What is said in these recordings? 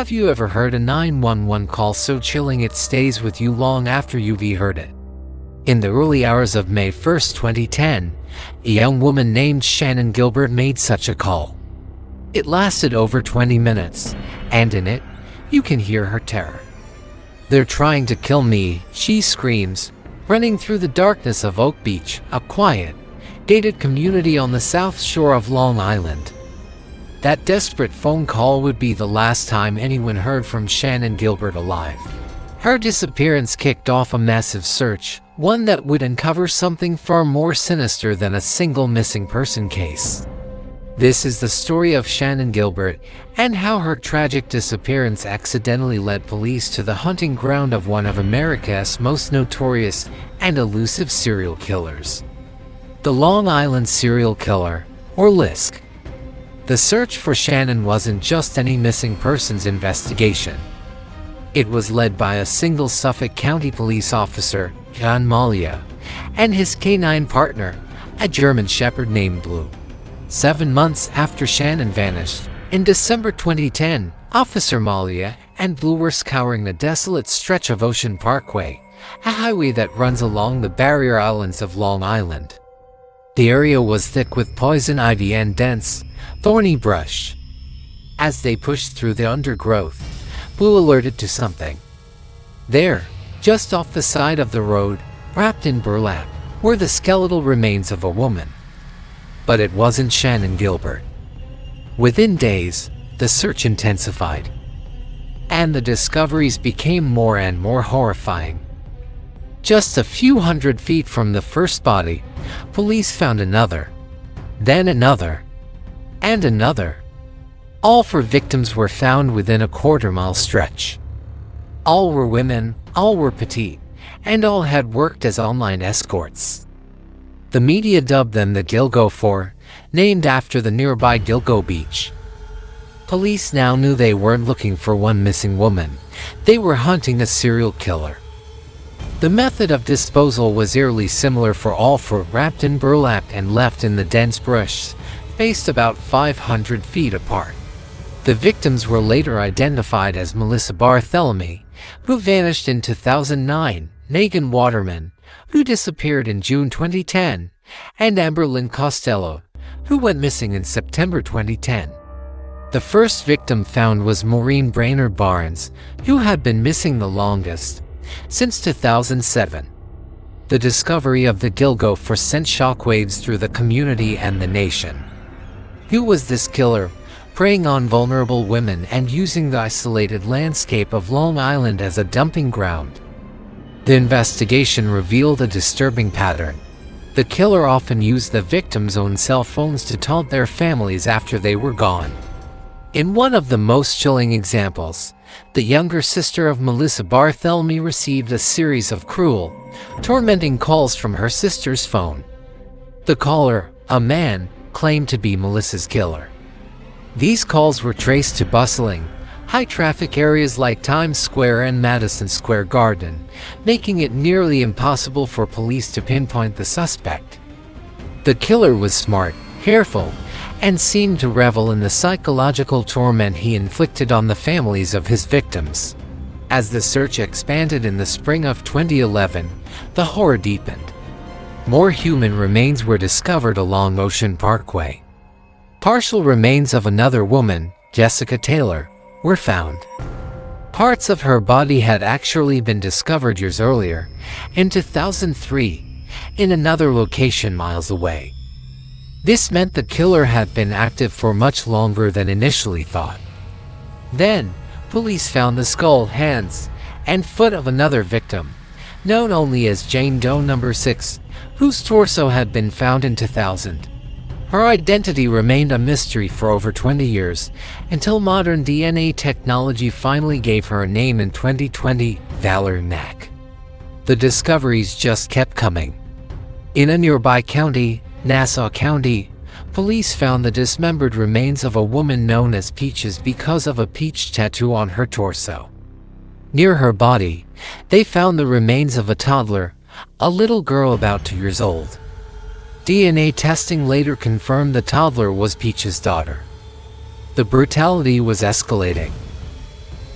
Have you ever heard a 911 call so chilling it stays with you long after you've heard it? In the early hours of May 1, 2010, a young woman named Shannan Gilbert made such a call. It lasted over 20 minutes, and in it, you can hear her terror. "They're trying to kill me," she screams, running through the darkness of Oak Beach, a quiet, gated community on the south shore of Long Island. That desperate phone call would be the last time anyone heard from Shannan Gilbert alive. Her disappearance kicked off a massive search, one that would uncover something far more sinister than a single missing person case. This is the story of Shannan Gilbert, and how her tragic disappearance accidentally led police to the hunting ground of one of America's most notorious and elusive serial killers. The Long Island Serial Killer, or LISK. The search for Shannan wasn't just any missing persons investigation. It was led by a single Suffolk County police officer, Jan Malia, and his canine partner, a German Shepherd named Blue. 7 months after Shannan vanished, in December 2010, Officer Malia and Blue were scouring the desolate stretch of Ocean Parkway, a highway that runs along the barrier islands of Long Island. The area was thick with poison ivy and dense, thorny brush. As they pushed through the undergrowth, Blue alerted to something. There, just off the side of the road, wrapped in burlap, were the skeletal remains of a woman. But it wasn't Shannan Gilbert. Within days, the search intensified, and the discoveries became more and more horrifying. Just a few hundred feet from the first body, police found another, then another, and another. All 4 victims were found within a quarter-mile stretch. All were women, all were petite, and all had worked as online escorts. The media dubbed them the Gilgo 4, named after the nearby Gilgo Beach. Police now knew they weren't looking for one missing woman. They were hunting a serial killer. The method of disposal was eerily similar for all 4, wrapped in burlap and left in the dense brush, spaced about 500 feet apart. The victims were later identified as Melissa Barthélemy, who vanished in 2009, Megan Waterman, who disappeared in June 2010, and Amber Lynn Costello, who went missing in September 2010. The first victim found was Maureen Brainerd Barnes, who had been missing the longest, since 2007. The discovery of the Gilgo 4 sent shockwaves through the community and the nation. Who was this killer, preying on vulnerable women and using the isolated landscape of Long Island as a dumping ground? The investigation revealed a disturbing pattern. The killer often used the victims' own cell phones to taunt their families after they were gone. In one of the most chilling examples, the younger sister of Melissa Barthélemy received a series of cruel, tormenting calls from her sister's phone. The caller, a man, claimed to be Melissa's killer. These calls were traced to bustling, high-traffic areas like Times Square and Madison Square Garden, making it nearly impossible for police to pinpoint the suspect. The killer was smart, careful, and seemed to revel in the psychological torment he inflicted on the families of his victims. As the search expanded in the spring of 2011, the horror deepened. More human remains were discovered along Ocean Parkway. Partial remains of another woman, Jessica Taylor, were found. Parts of her body had actually been discovered years earlier, in 2003, in another location miles away. This meant the killer had been active for much longer than initially thought. Then, police found the skull, hands, and foot of another victim, known only as Jane Doe No. 6, whose torso had been found in 2000. Her identity remained a mystery for over 20 years, until modern DNA technology finally gave her a name in 2020, Valerie Mack. The discoveries just kept coming. In a nearby county, Nassau County, police found the dismembered remains of a woman known as Peaches because of a peach tattoo on her torso. Near her body, they found the remains of a toddler, a little girl about 2 years old. DNA testing later confirmed the toddler was Peach's daughter. The brutality was escalating.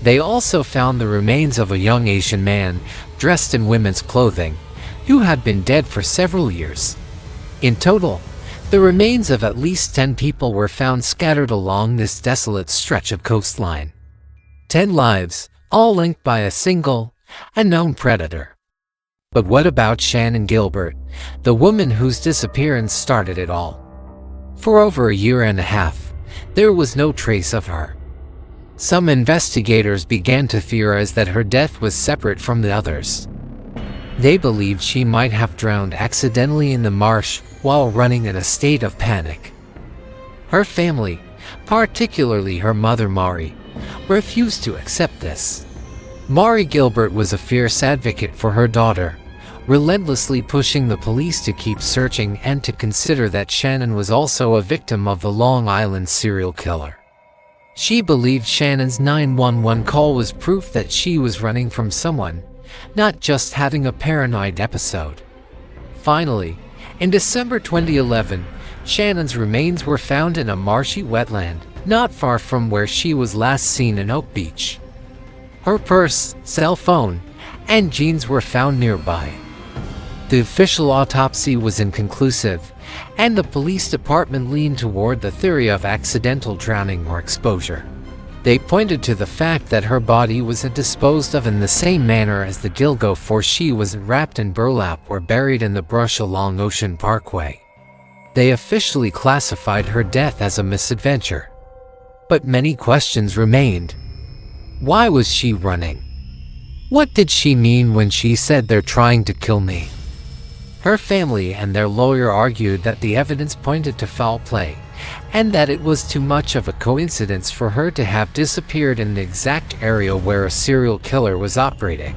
They also found the remains of a young Asian man, dressed in women's clothing, who had been dead for several years. In total, the remains of at least 10 people were found scattered along this desolate stretch of coastline. 10 lives, all linked by a single, unknown predator. But what about Shannan Gilbert, the woman whose disappearance started it all? For over a year and a half, there was no trace of her. Some investigators began to theorize that her death was separate from the others. They believed she might have drowned accidentally in the marsh while running in a state of panic. Her family, particularly her mother Mari, refused to accept this. Mari Gilbert was a fierce advocate for her daughter, relentlessly pushing the police to keep searching and to consider that Shannan was also a victim of the Long Island serial killer. She believed Shannan's 911 call was proof that she was running from someone, not just having a paranoid episode. Finally, in December 2011, Shannan's remains were found in a marshy wetland, not far from where she was last seen in Oak Beach. Her purse, cell phone, and jeans were found nearby. The official autopsy was inconclusive, and the police department leaned toward the theory of accidental drowning or exposure. They pointed to the fact that her body wasn't disposed of in the same manner as the Gilgo, for she wasn't wrapped in burlap or buried in the brush along Ocean Parkway. They officially classified her death as a misadventure. But many questions remained. Why was she running? What did she mean when she said they're trying to kill me? Her family and their lawyer argued that the evidence pointed to foul play, and that it was too much of a coincidence for her to have disappeared in the exact area where a serial killer was operating.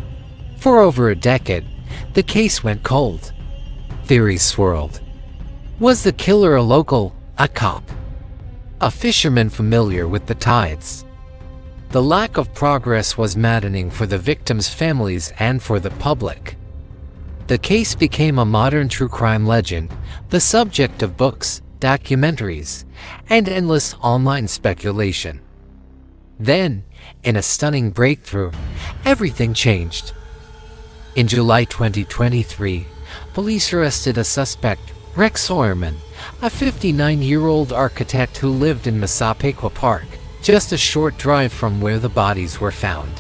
For over a decade, the case went cold. Theories swirled. Was the killer a local, a cop, a fisherman familiar with the tides? The lack of progress was maddening for the victims' families and for the public. The case became a modern true crime legend, the subject of books, documentaries, and endless online speculation. Then, in a stunning breakthrough, everything changed. In July 2023, police arrested a suspect, Rex Heuermann, a 59-year-old architect who lived in Massapequa Park, just a short drive from where the bodies were found.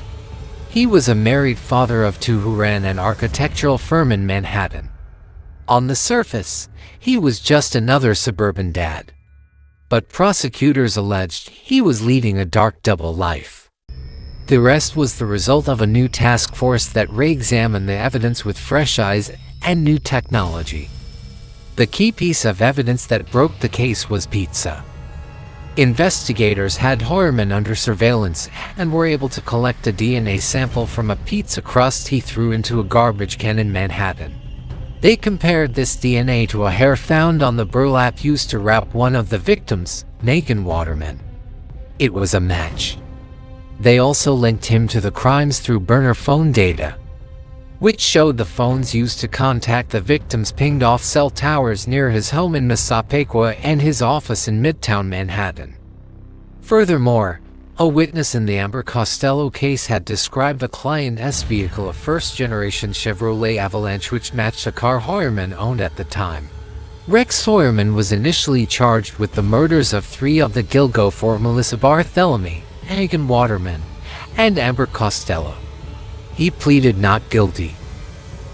He was a married father of 2 who ran an architectural firm in Manhattan. On the surface, he was just another suburban dad. But prosecutors alleged he was leading a dark double life. The arrest was the result of a new task force that re-examined the evidence with fresh eyes and new technology. The key piece of evidence that broke the case was pizza. Investigators had Heuermann under surveillance and were able to collect a DNA sample from a pizza crust he threw into a garbage can in Manhattan. They compared this DNA to a hair found on the burlap used to wrap one of the victims, Megan Waterman. It was a match. They also linked him to the crimes through burner phone data, which showed the phones used to contact the victims pinged off cell towers near his home in Massapequa and his office in Midtown Manhattan. Furthermore, a witness in the Amber Costello case had described the client's vehicle, a first-generation Chevrolet Avalanche, which matched a car Heuermann owned at the time. Rex Heuermann was initially charged with the murders of 3 of the Gilgo for Melissa Barthélemy, Megan Waterman, and Amber Costello. He pleaded not guilty.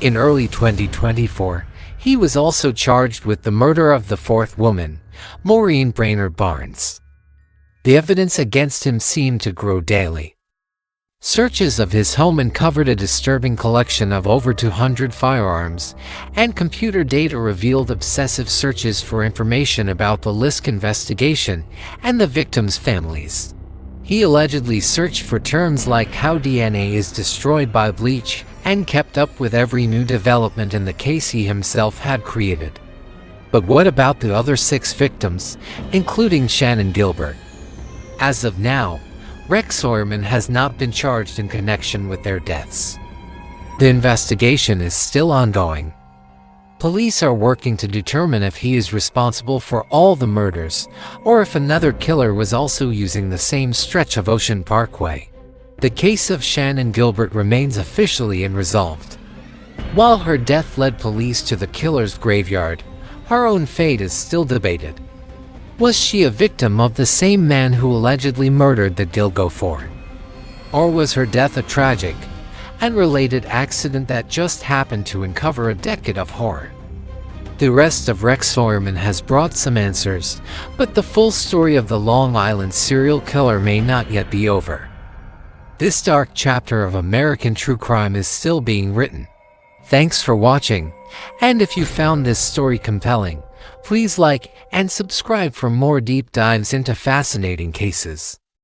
In early 2024, he was also charged with the murder of the 4th woman, Maureen Brainerd Barnes. The evidence against him seemed to grow daily. Searches of his home uncovered a disturbing collection of over 200 firearms, and computer data revealed obsessive searches for information about the LISK investigation and the victims' families. He allegedly searched for terms like how DNA is destroyed by bleach, and kept up with every new development in the case he himself had created. But what about the other 6 victims, including Shannan Gilbert? As of now, Rex Heuermann has not been charged in connection with their deaths. The investigation is still ongoing. Police are working to determine if he is responsible for all the murders, or if another killer was also using the same stretch of Ocean Parkway. The case of Shannan Gilbert remains officially unresolved. While her death led police to the killer's graveyard, her own fate is still debated. Was she a victim of the same man who allegedly murdered the Gilgo Four? Or was her death a tragic, unrelated accident that just happened to uncover a decade of horror? The arrest of Rex Heuermann has brought some answers, but the full story of the Long Island serial killer may not yet be over. This dark chapter of American true crime is still being written. Thanks for watching, and if you found this story compelling, please like and subscribe for more deep dives into fascinating cases.